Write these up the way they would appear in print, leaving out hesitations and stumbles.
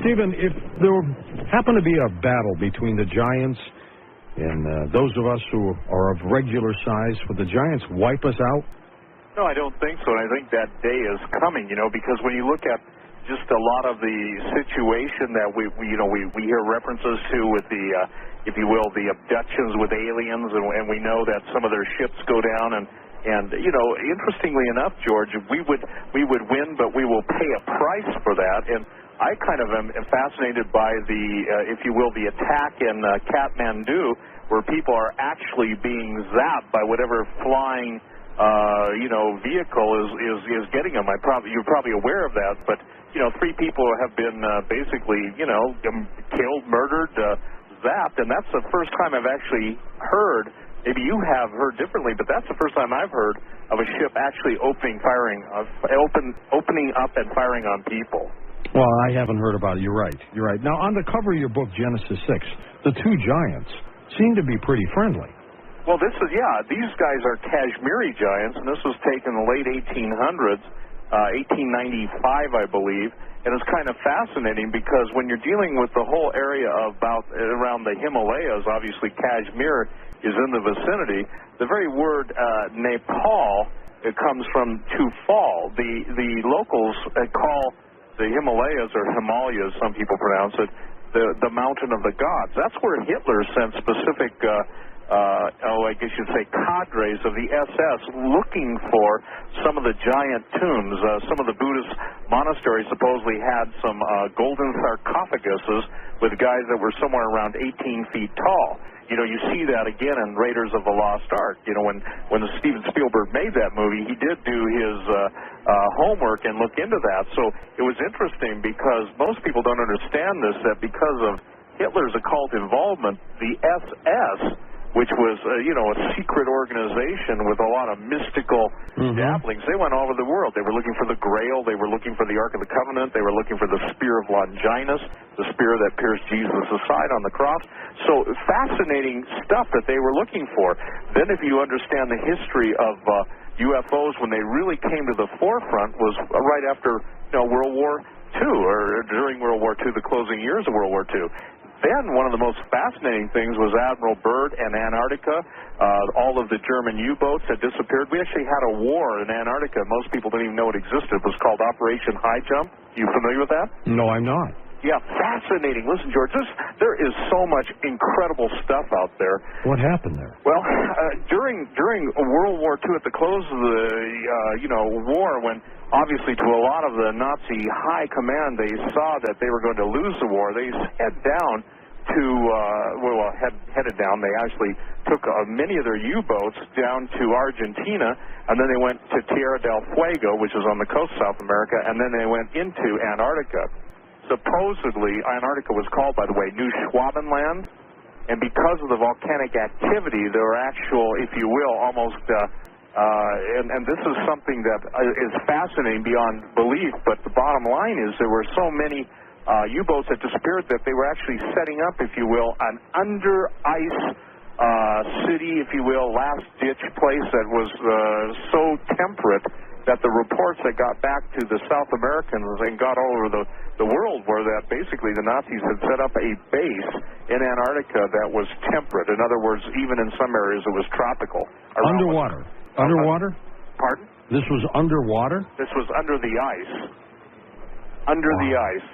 Stephen, if there happened to be a battle between the giants and those of us who are of regular size, would the giants wipe us out? No, I don't think so. And I think that day is coming, because when you look at just a lot of the situation that we hear references to with the, if you will, the abductions with aliens, and we know that some of their ships go down, and interestingly enough, George, we would win, but we will pay a price for that. And I kind of am fascinated by the, if you will, the attack in Kathmandu, where people are actually being zapped by whatever flying vehicle is getting them. You're probably aware of that, but 3 people have been basically, killed, murdered, zapped, and that's the first time I've actually heard. Maybe you have heard differently, but that's the first time I've heard of a ship actually opening up and firing on people. Well, I haven't heard about it. You're right. Now, on the cover of your book, Genesis 6, the 2 giants seem to be pretty friendly. Well, these guys are Kashmiri giants, and this was taken in the late 1800s, 1895, I believe, and it's kind of fascinating because when you're dealing with the whole area around the Himalayas, obviously Kashmir is in the vicinity, the very word Nepal, it comes from to fall. The locals call the Himalayas, or Himalayas, some people pronounce it, the mountain of the gods. That's where Hitler sent specific I guess you'd say cadres of the SS looking for some of the giant tombs. Some of the Buddhist monasteries supposedly had some golden sarcophaguses with guys that were somewhere around 18 feet tall. You see that again in Raiders of the Lost Ark. When Steven Spielberg made that movie, he did do his homework and look into that. So it was interesting because most people don't understand this, that because of Hitler's occult involvement, the SS, which was, a secret organization with a lot of mystical dabblings. They went all over the world. They were looking for the Grail. They were looking for the Ark of the Covenant. They were looking for the Spear of Longinus, the spear that pierced Jesus' side on the cross. So fascinating stuff that they were looking for. Then if you understand the history of UFOs, when they really came to the forefront was right after World War II, or during World War II, the closing years of World War II. Then one of the most fascinating things was Admiral Byrd and Antarctica. All of the German U-boats had disappeared. We actually had a war in Antarctica. Most people didn't even know it existed. It was called Operation High Jump. You familiar with that? No, I'm not. Yeah, fascinating. Listen, George, there is so much incredible stuff out there. What happened there? Well, during World War II, at the close of the war, when obviously to a lot of the Nazi high command they saw that they were going to lose the war, they headed down. They actually took many of their U-boats down to Argentina, and then they went to Tierra del Fuego, which is on the coast of South America, and then they went into Antarctica. Supposedly, Antarctica was called, by the way, New Schwabenland, and because of the volcanic activity, there were actual, if you will, almost, and this is something that is fascinating beyond belief, but the bottom line is there were so many U-boats that disappeared that they were actually setting up, if you will, an under-ice city, if you will, last-ditch place that was so temperate that the reports that got back to the South Americans and got all over the world were that basically the Nazis had set up a base in Antarctica that was temperate. In other words, even in some areas it was tropical. Underwater? Pardon? This was underwater? This was under the ice. Under the ice.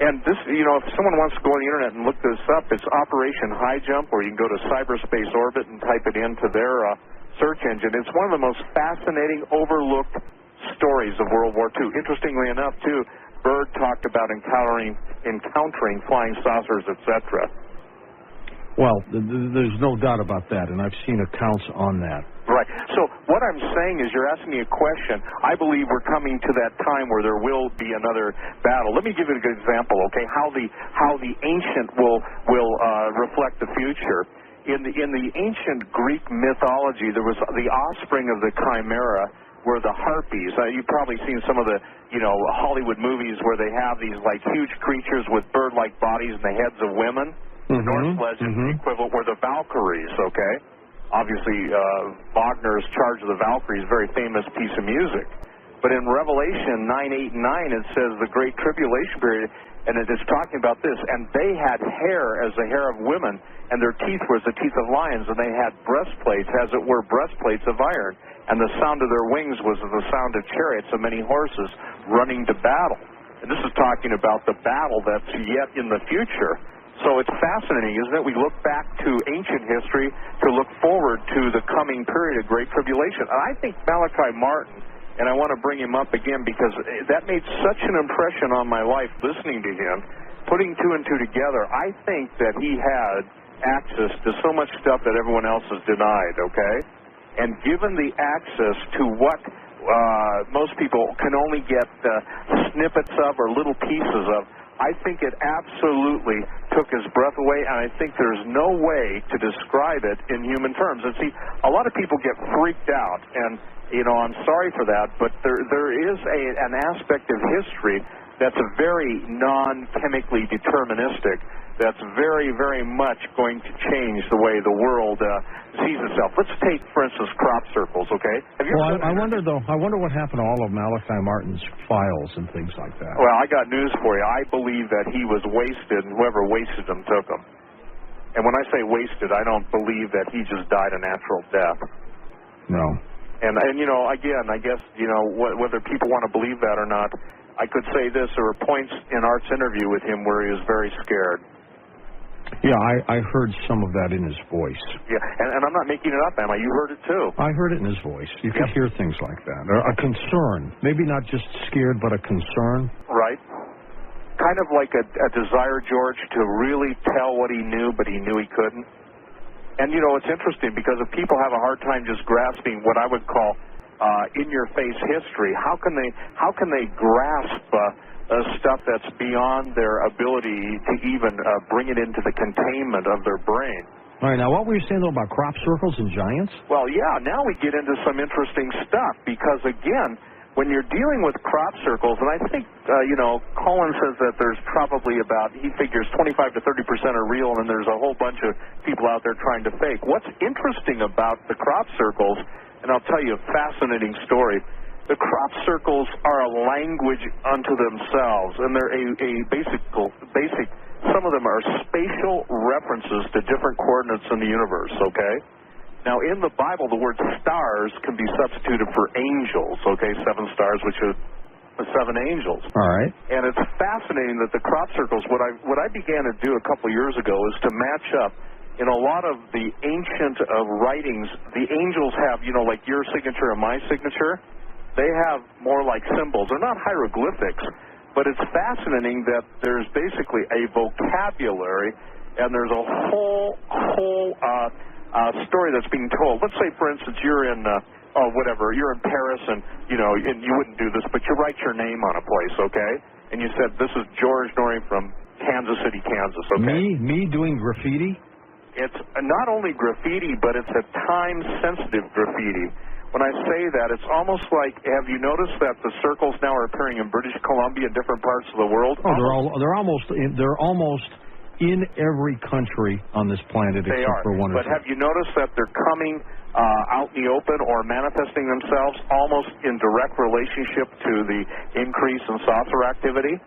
And this, if someone wants to go on the internet and look this up, it's Operation High Jump, or you can go to Cyberspace Orbit and type it into their search engine. It's one of the most fascinating, overlooked stories of World War II. Interestingly enough, too, Byrd talked about encountering flying saucers, etc. Well, there's no doubt about that, and I've seen accounts on that. Right. So what I'm saying is you're asking me a question. I believe we're coming to that time where there will be another battle. Let me give you a good example, okay, how the ancient will reflect the future. In the ancient Greek mythology, there was the offspring of the chimera were the harpies. You've probably seen some of the, Hollywood movies where they have these like huge creatures with bird-like bodies and the heads of women. The Norse legend, the equivalent were the Valkyries, okay? Obviously, Wagner's Charge of the Valkyries, very famous piece of music. But in Revelation 9, 8, and 9, it says the Great Tribulation period, and it is talking about this. And they had hair as the hair of women, and their teeth were as the teeth of lions, and they had breastplates, as it were breastplates of iron. And the sound of their wings was the sound of chariots of many horses running to battle. And this is talking about the battle that's yet in the future. So it's fascinating, isn't it? We look back to ancient history to look forward to the coming period of Great Tribulation. And I think Malachi Martin, and I want to bring him up again because that made such an impression on my life listening to him, putting two and two together. I think that he had access to so much stuff that everyone else has denied, okay? And given the access to what most people can only get snippets of or little pieces of, I think it absolutely took his breath away, and I think there's no way to describe it in human terms. And see, a lot of people get freaked out, and, I'm sorry for that, but there is an aspect of history that's very non-chemically deterministic, that's very, very much going to change the way the world sees itself. Let's take, for instance, crop circles, okay? I wonder what happened to all of Malachi Martin's files and things like that. Well, I got news for you. I believe that he was wasted, and whoever wasted him took him. And when I say wasted, I don't believe that he just died a natural death. No. And again, I guess, whether people want to believe that or not, I could say this. There were points in Art's interview with him where he was very scared. Yeah, I heard some of that in his voice. Yeah, and I'm not making it up, am I? You heard it too. I heard it in his voice. You could hear things like that. A concern. Maybe not just scared, but a concern. Right. Kind of like a desire, George, to really tell what he knew, but he knew he couldn't. And, it's interesting because if people have a hard time just grasping what I would call in-your-face history, how can they grasp stuff that's beyond their ability to even bring it into the containment of their brain? All right, now what were you saying, though, about crop circles and giants? Well, yeah, now we get into some interesting stuff because, again, when you're dealing with crop circles, and I think, Colin says that there's probably he figures 25 to 30% are real, and then there's a whole bunch of people out there trying to fake. What's interesting about the crop circles, and I'll tell you a fascinating story, the crop circles are a language unto themselves, and they're a basic, some of them are spatial references to different coordinates in the universe, okay? Now, in the Bible, the word stars can be substituted for angels, okay? 7 stars, which are 7 angels. All right. And it's fascinating that the crop circles, what I began to do a couple of years ago is to match up in a lot of the ancient writings. The angels have, like your signature and my signature, they have more like symbols. They're not hieroglyphics, but it's fascinating that there's basically a vocabulary, and there's a whole story that's being told. Let's say, for instance, you're in you're in Paris, and and you wouldn't do this, but you write your name on a place, okay? And you said, "This is George Norrie from Kansas City, Kansas." Okay. Me doing graffiti? It's not only graffiti, but it's a time-sensitive graffiti. When I say that, it's almost like, have you noticed that the circles now are appearing in British Columbia and different parts of the world? Oh, they're almost in every country on this planet except for one or two. But have you noticed that they're coming out in the open or manifesting themselves almost in direct relationship to the increase in saucer activity?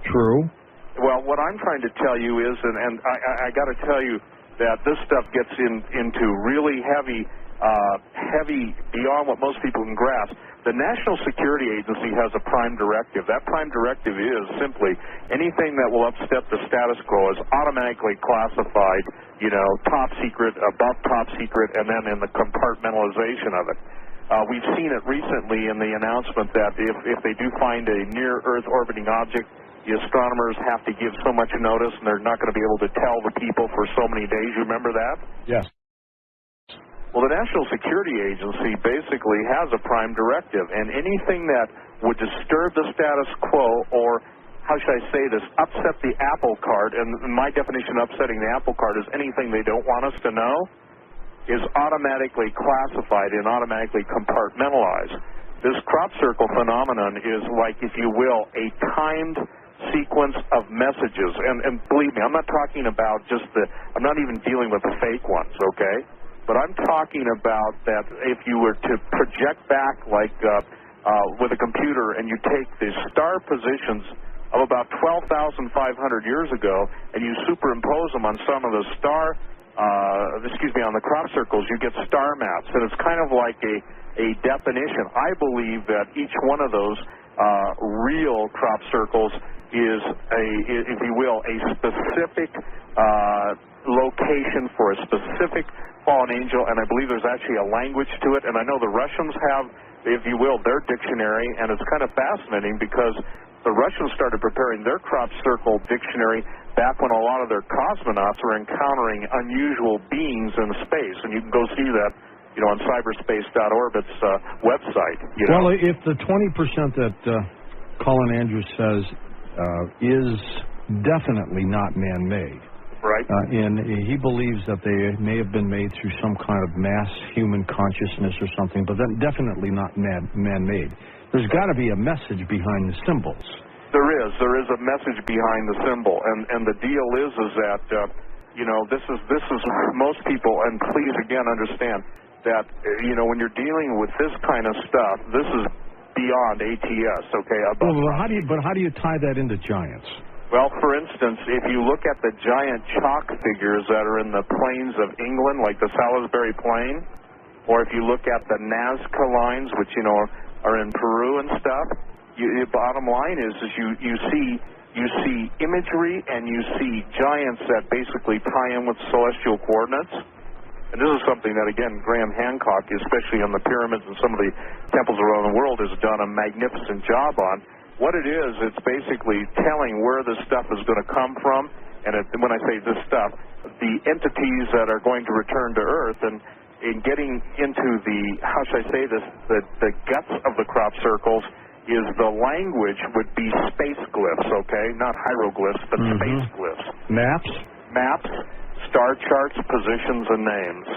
True. Well, what I'm trying to tell you is, and I got to tell you that this stuff gets into really heavy beyond what most people can grasp. The National Security Agency has a prime directive. That prime directive is simply anything that will upset the status quo is automatically classified, top secret, above top secret, and then in the compartmentalization of it. We've seen it recently in the announcement that if they do find a near-Earth orbiting object, the astronomers have to give so much notice, and they're not going to be able to tell the people for so many days. You remember that? Yes. Well, the National Security Agency basically has a prime directive, and anything that would disturb the status quo or, how should I say this, upset the apple cart, and my definition of upsetting the apple cart is anything they don't want us to know, is automatically classified and automatically compartmentalized. This crop circle phenomenon is like, if you will, a timed sequence of messages. And believe me, I'm not talking about I'm not even dealing with the fake ones, okay? But I'm talking about that if you were to project back like with a computer, and you take the star positions of about 12,500 years ago, and you superimpose them on some of the on the crop circles, you get star maps, and it's kind of like a definition. I believe that each one of those real crop circles is if you will, a specific location for a specific fallen angel, and I believe there's actually a language to it, and I know the Russians have, if you will, their dictionary, and it's kind of fascinating because the Russians started preparing their crop circle dictionary back when a lot of their cosmonauts were encountering unusual beings in space, and you can go see that, on cyberspace.orbit's website. Well, if the 20% that Colin Andrews says is definitely not man-made, right, and he believes that they may have been made through some kind of mass human consciousness or something, but then definitely not man-made. There's got to be a message behind the symbols. There is a message behind the symbol, and the deal is that this is most people, and please again understand that when you're dealing with this kind of stuff, this is beyond ATS. Okay. But how do you tie that into giants? Well, for instance, if you look at the giant chalk figures that are in the plains of England, like the Salisbury Plain, or if you look at the Nazca lines, which are in Peru and stuff, bottom line is you see imagery and you see giants that basically tie in with celestial coordinates. And this is something that, again, Graham Hancock, especially on the pyramids and some of the temples around the world, has done a magnificent job on. What it is, it's basically telling where this stuff is going to come from. And when I say this stuff, the entities that are going to return to Earth, and in getting into the, how should I say this, the guts of the crop circles, is the language would be space glyphs, okay? Not hieroglyphs, but space glyphs. Maps, star charts, positions, and names.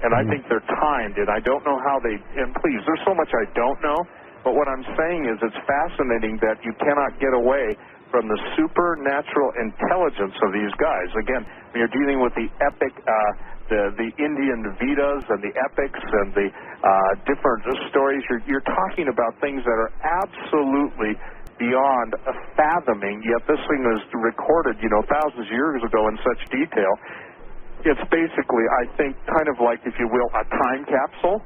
And I think they're timed, and I don't know how and please, there's so much I don't know, but what I'm saying is it's fascinating that you cannot get away from the supernatural intelligence of these guys. Again, when you're dealing with the epic, the Indian Vedas and the epics and the different stories, you're talking about things that are absolutely beyond fathoming, yet this thing was recorded, thousands of years ago in such detail. It's basically, I think, kind of like, if you will, a time capsule.